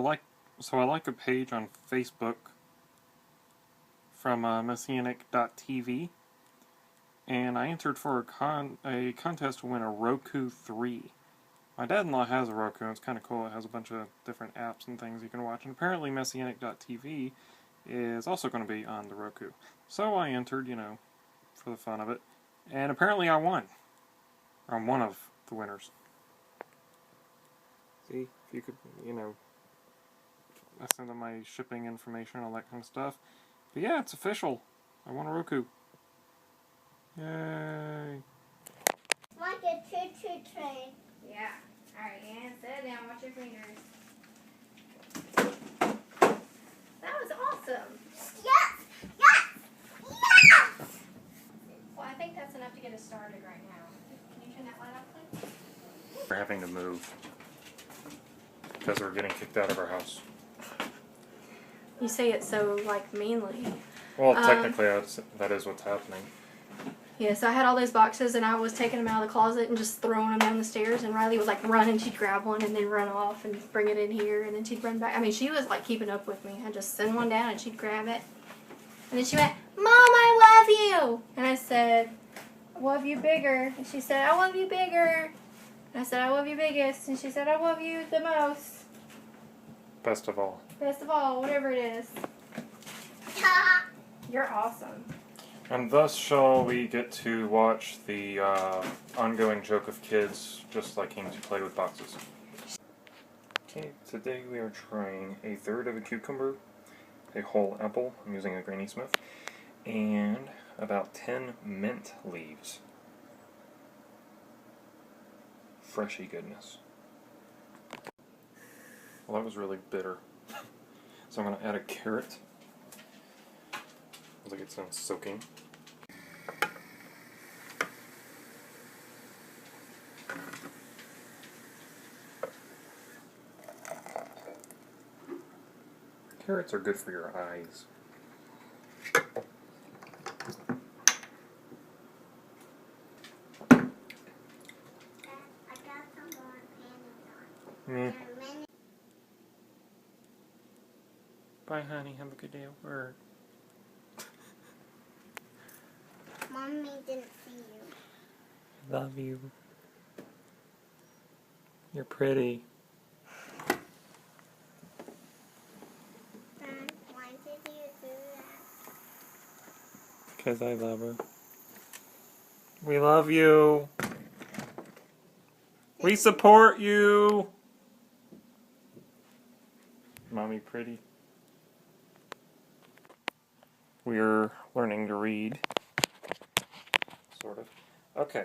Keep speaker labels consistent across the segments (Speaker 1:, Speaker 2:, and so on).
Speaker 1: I like a page on Facebook from Messianic.tv, and I entered for a contest to win a Roku 3. My dad-in-law has a Roku, and it's kind of cool. It has a bunch of different apps and things you can watch, and apparently Messianic.tv is also going to be on the Roku. So I entered, for the fun of it, and apparently I won. I'm one of the winners. See, if you could, I send them my shipping information, all that kind of stuff. But yeah, it's official. I won a Roku. Yay.
Speaker 2: It's like a choo-choo train.
Speaker 3: Yeah. Alright, and sit down, watch your fingers. That was awesome.
Speaker 2: Yes! Yes! Yes!
Speaker 3: Well, I think that's enough to get us started right now. Can you turn that light off, please?
Speaker 1: We're having to move because we're getting kicked out of our house.
Speaker 3: You say it so, meanly.
Speaker 1: Well, technically, that is what's happening.
Speaker 3: Yeah, so I had all those boxes, and I was taking them out of the closet and just throwing them down the stairs, and Riley was, running. She'd grab one and then run off and bring it in here, and then she'd run back. I mean, she was, keeping up with me. I'd just send one down, and she'd grab it. And then she went, "Mom, I love you!" And I said, "I love you bigger." And she said, "I love you bigger." And I said, "I love you biggest." And she said, "I love you the most."
Speaker 1: Best of all.
Speaker 3: Best of all, whatever it is. You're awesome.
Speaker 1: And thus shall we get to watch the ongoing joke of kids just liking to play with boxes. Okay, today we are trying a third of a cucumber, a whole apple, I'm using a Granny Smith, and about 10 mint leaves. Freshy goodness. Well, that was really bitter. So I'm going to add a carrot. Looks like it's done soaking. Carrots are good for your eyes.
Speaker 2: I got some more panties on.
Speaker 1: Bye, honey. Have a good day at work.
Speaker 2: Mommy didn't see you.
Speaker 1: Love you. You're pretty.
Speaker 2: Dad, why did you do that?
Speaker 1: Because I love her. We love you. We support you. Mommy pretty. We're learning to read. Sort of. Okay.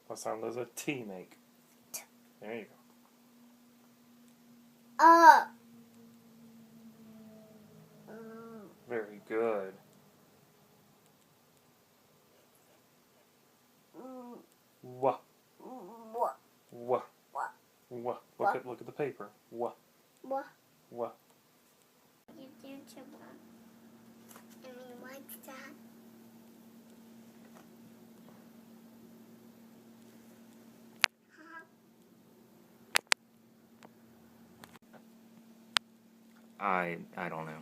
Speaker 1: What sound does a T make? There you go. Very good. Wah. Wah. Wah. Look at the paper. Wah.
Speaker 2: What?
Speaker 1: Wah.
Speaker 2: You do to Mom. I mean, what's that?
Speaker 1: I don't know.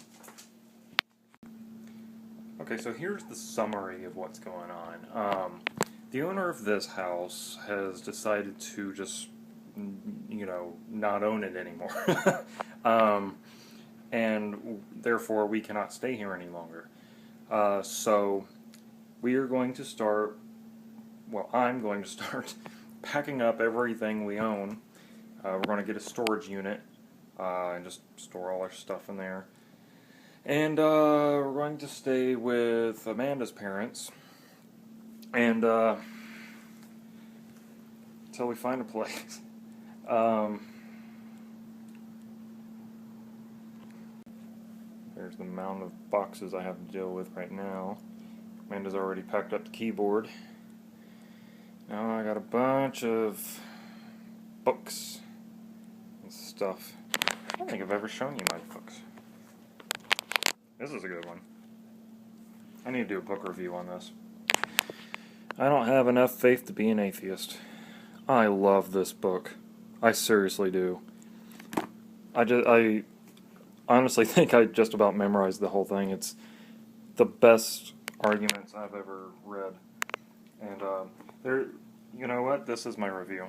Speaker 1: Okay, so here's the summary of what's going on. The owner of this house has decided to just, not own it anymore. And therefore we cannot stay here any longer. So we are going to start, I'm going to start packing up everything we own. We're going to get a storage unit and just store all our stuff in there. And we're going to stay with Amanda's parents. And until we find a place. There's the amount of boxes I have to deal with right now. Amanda's already packed up the keyboard. Now I got a bunch of books and stuff. I don't think I've ever shown you my books. This is a good one. I need to do a book review on this. I don't have enough faith to be an atheist. I love this book. I seriously do. I honestly think I just about memorized the whole thing. It's the best arguments I've ever read. And you know what? This is my review.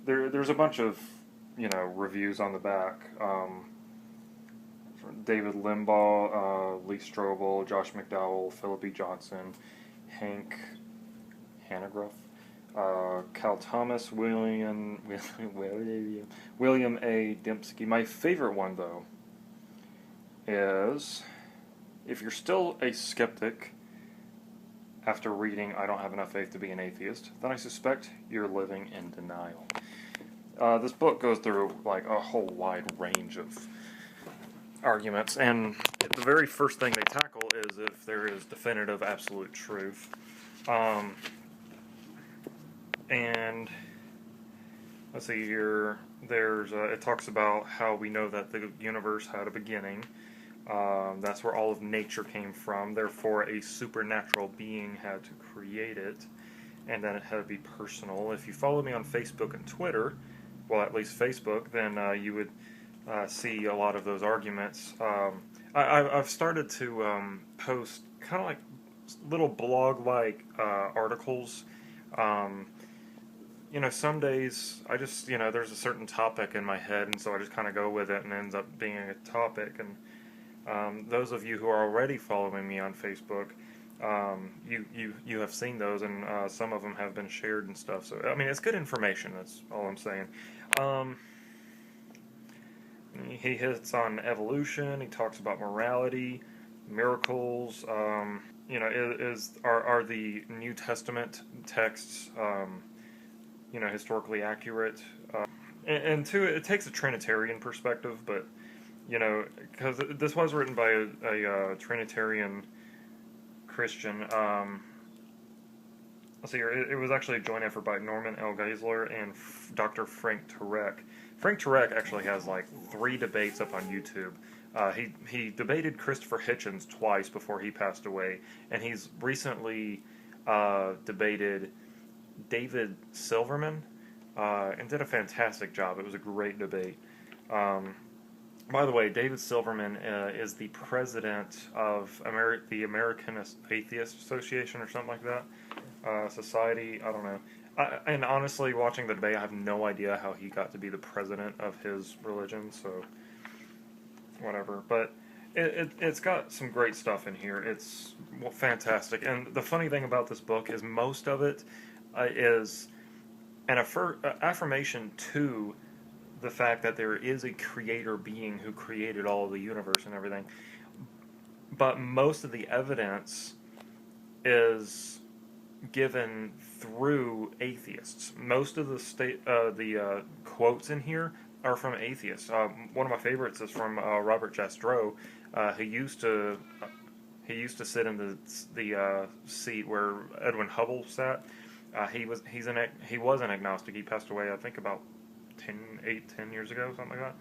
Speaker 1: There's a bunch of, reviews on the back. David Limbaugh, Lee Strobel, Josh McDowell, Philip E. Johnson, Hank Hanegraaff, Cal Thomas, William A. Dembski. My favorite one, though, is, if you're still a skeptic after reading I Don't Have Enough Faith to Be an Atheist, then I suspect you're living in denial. This book goes through like a whole wide range of arguments, and the very first thing they tackle is if there is definitive absolute truth. And let's see here, it talks about how we know that the universe had a beginning. That's where all of nature came from. Therefore, a supernatural being had to create it, and then it had to be personal. If you follow me on Facebook and Twitter, well, at least Facebook, then you would see a lot of those arguments. I've started to post kind of like little blog-like articles. Some days I just, there's a certain topic in my head, and so I just kind of go with it, and it ends up being a topic. And those of you who are already following me on Facebook, you have seen those, and some of them have been shared and stuff. So I mean, it's good information. That's all I'm saying. He hits on evolution. He talks about morality, miracles. Are the New Testament texts, historically accurate? And two, it takes a Trinitarian perspective, but because this was written by a Trinitarian Christian. Let's see here. It was actually a joint effort by Norman L. Geisler and Dr. Frank Turek. Frank Turek actually has like 3 debates up on YouTube. He debated Christopher Hitchens twice before he passed away, and he's recently debated David Silverman, and did a fantastic job. It was a great debate. By the way, David Silverman is the president of the American Atheist Association or something like that. Society, I don't know. And honestly, watching the debate, I have no idea how he got to be the president of his religion, so whatever. But it's got some great stuff in here. It's fantastic. And the funny thing about this book is most of it is an affirmation to the fact that there is a creator being who created all of the universe and everything. But most of the evidence is given through atheists. Most of the quotes in here are from atheists. One of my favorites is from Robert Jastrow. He used to sit in the seat where Edwin Hubble sat. He was an agnostic. He passed away, I think, about 10 years ago, something like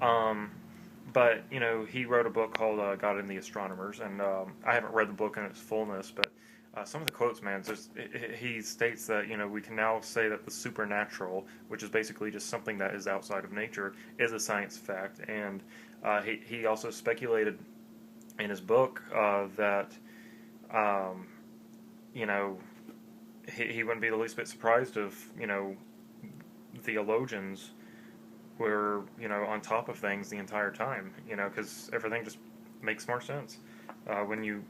Speaker 1: that. But he wrote a book called God and the Astronomers, and I haven't read the book in its fullness, but some of the quotes, man, he states that we can now say that the supernatural, which is basically just something that is outside of nature, is a science fact. And he also speculated in his book that he wouldn't be the least bit surprised if theologians were on top of things the entire time, because everything just makes more sense when you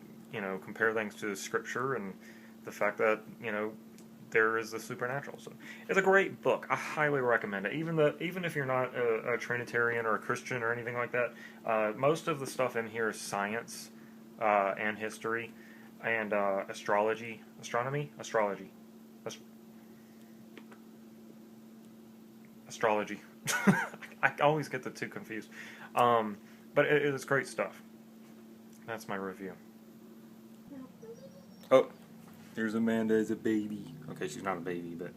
Speaker 1: compare things to Scripture and the fact that there is the supernatural. So it's a great book. I highly recommend it. Even if you're not a Trinitarian or a Christian or anything like that, most of the stuff in here is science and history and astrology. I always get the two confused. But it is great stuff. That's my review. Oh, there's Amanda as a baby. Okay, she's not a baby, but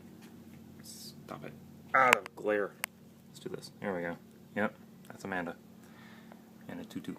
Speaker 1: stop it. Out of glare. Let's do this. Here we go. Yep, that's Amanda. And a tutu.